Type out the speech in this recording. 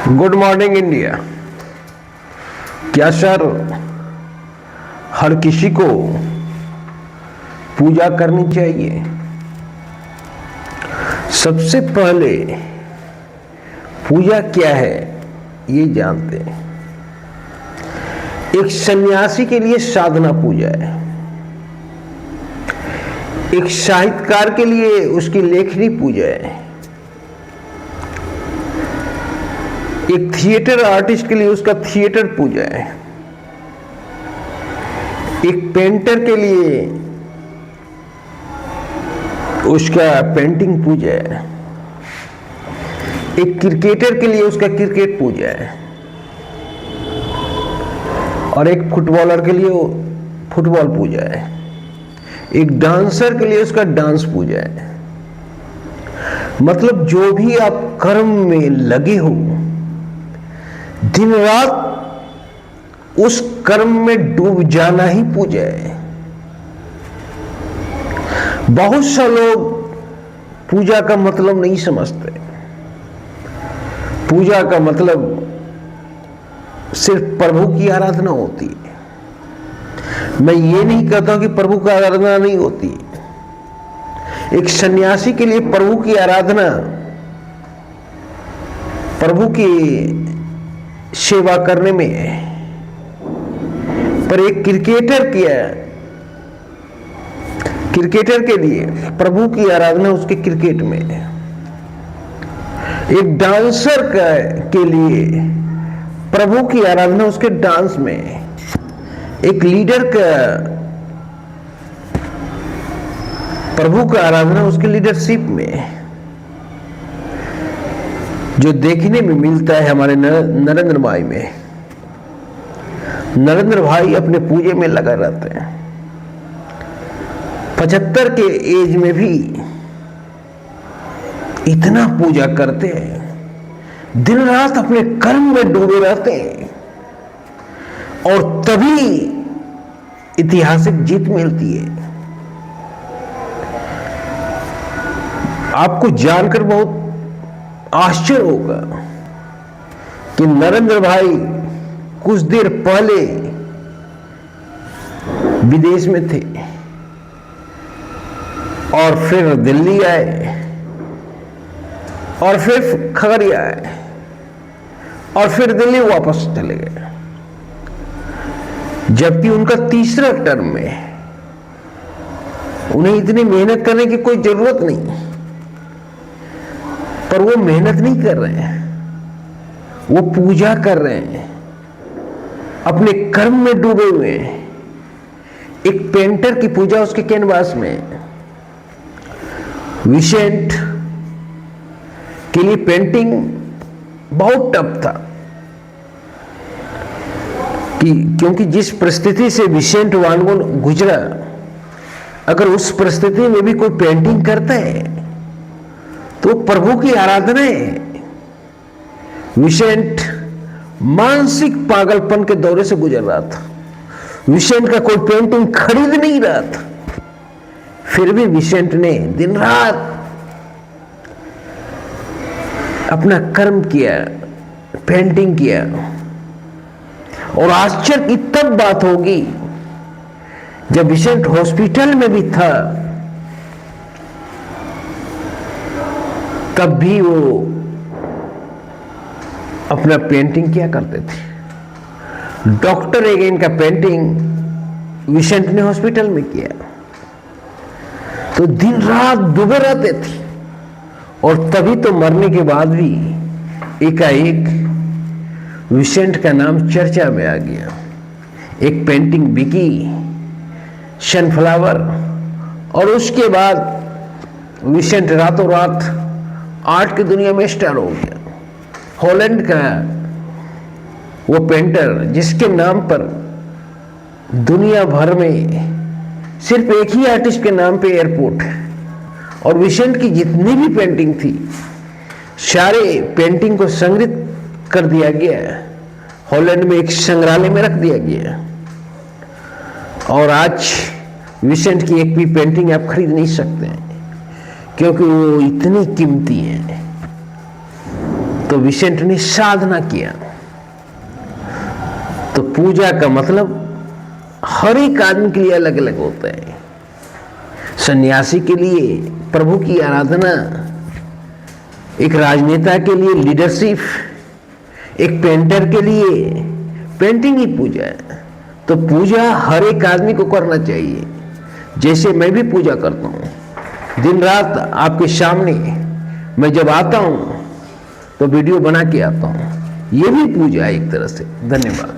Good morning India. क्या sir हर किसी को पूजा करनी चाहिए? सबसे पहले पूजा क्या है ये जानते हैं। एक सन्यासी के लिए साधना पूजा है, एक साहित्यकार के लिए उसकी लेखनी पूजा है, एक थिएटर आर्टिस्ट के लिए उसका थिएटर पूजा है, एक पेंटर के लिए उसका पेंटिंग पूजा है, एक क्रिकेटर के लिए उसका क्रिकेट पूजा है, और एक फुटबॉलर के लिए फुटबॉल पूजा है, एक डांसर के लिए उसका डांस पूजा है। मतलब जो भी आप कर्म में लगे हो, दिन रात उस कर्म में डूब जाना ही पूजा है। बहुत से लोग पूजा का मतलब नहीं समझते। पूजा का मतलब सिर्फ प्रभु की आराधना होती है। मैं ये नहीं कहता कि प्रभु की आराधना नहीं होती। एक सन्यासी के लिए प्रभु की आराधना, प्रभु की सेवा करने में है, पर एक क्रिकेटर के लिए प्रभु की आराधना उसके क्रिकेट में है। एक डांसर के लिए प्रभु की आराधना उसके डांस में है। एक लीडर का प्रभु का आराधना उसके लीडरशिप में है। जो देखने में मिलता है हमारे नरेंद्र भाई में, नरेंद्र भाई अपने पूजे में लगा रहते हैं। 75 के एज में भी इतना पूजा करते हैं, दिन रात अपने कर्म में डूबे रहते हैं, और तभी ऐतिहासिक जीत मिलती है। आपको जानकर बहुत आश्चर्य होगा कि नरेंद्र भाई कुछ देर पहले विदेश में थे और फिर दिल्ली आए और फिर खगड़िया आए और फिर दिल्ली वापस चले गए, जबकि उनका तीसरा टर्म में उन्हें इतनी मेहनत करने की कोई जरूरत नहीं, पर वो मेहनत नहीं कर रहे हैं, वो पूजा कर रहे हैं, अपने कर्म में डूबे हुए हैं। एक पेंटर की पूजा उसके कैनवास में। विसेंट के लिए पेंटिंग बहुत टफ था क्योंकि जिस परिस्थिति से विसेंट वान गो गुजरा, अगर उस परिस्थिति में भी कोई पेंटिंग करता है तो प्रभु की आराधना है। विसेंट मानसिक पागलपन के दौरे से गुजर रहा था। विसेंट का कोई पेंटिंग खरीद नहीं रहा था, फिर भी विसेंट ने दिन रात अपना कर्म किया, पेंटिंग किया। और आश्चर्य की तब बात होगी जब विसेंट हॉस्पिटल में भी था, तब भी वो अपना पेंटिंग किया करते थे। डॉक्टर एगेन का पेंटिंग विसेंट ने हॉस्पिटल में किया। तो दिन रात डूबे रहते थे, और तभी तो मरने के बाद भी एकाएक विसेंट का नाम चर्चा में आ गया। एक पेंटिंग बिकी, सनफ्लावर, और उसके बाद विसेंट रातों रात आर्ट की दुनिया में स्टार हो गया। हॉलैंड का वो पेंटर जिसके नाम पर दुनिया भर में सिर्फ एक ही आर्टिस्ट के नाम पे एयरपोर्ट है, और विसेंट की जितनी भी पेंटिंग थी सारे पेंटिंग को संग्रहित कर दिया गया, हॉलैंड में एक संग्रहालय में रख दिया गया। और आज विसेंट की एक भी पेंटिंग आप खरीद नहीं सकते हैं, क्योंकि वो इतनी कीमती है। तो विसेंट ने साधना किया। तो पूजा का मतलब हर एक आदमी के लिए अलग अलग होता है। सन्यासी के लिए प्रभु की आराधना, एक राजनेता के लिए लीडरशिप, एक पेंटर के लिए पेंटिंग ही पूजा है। तो पूजा हर एक आदमी को करना चाहिए। जैसे मैं भी पूजा करता हूँ, दिन रात आपके सामने मैं जब आता हूँ तो वीडियो बना के आता हूँ, ये भी पूजा है एक तरह से। धन्यवाद।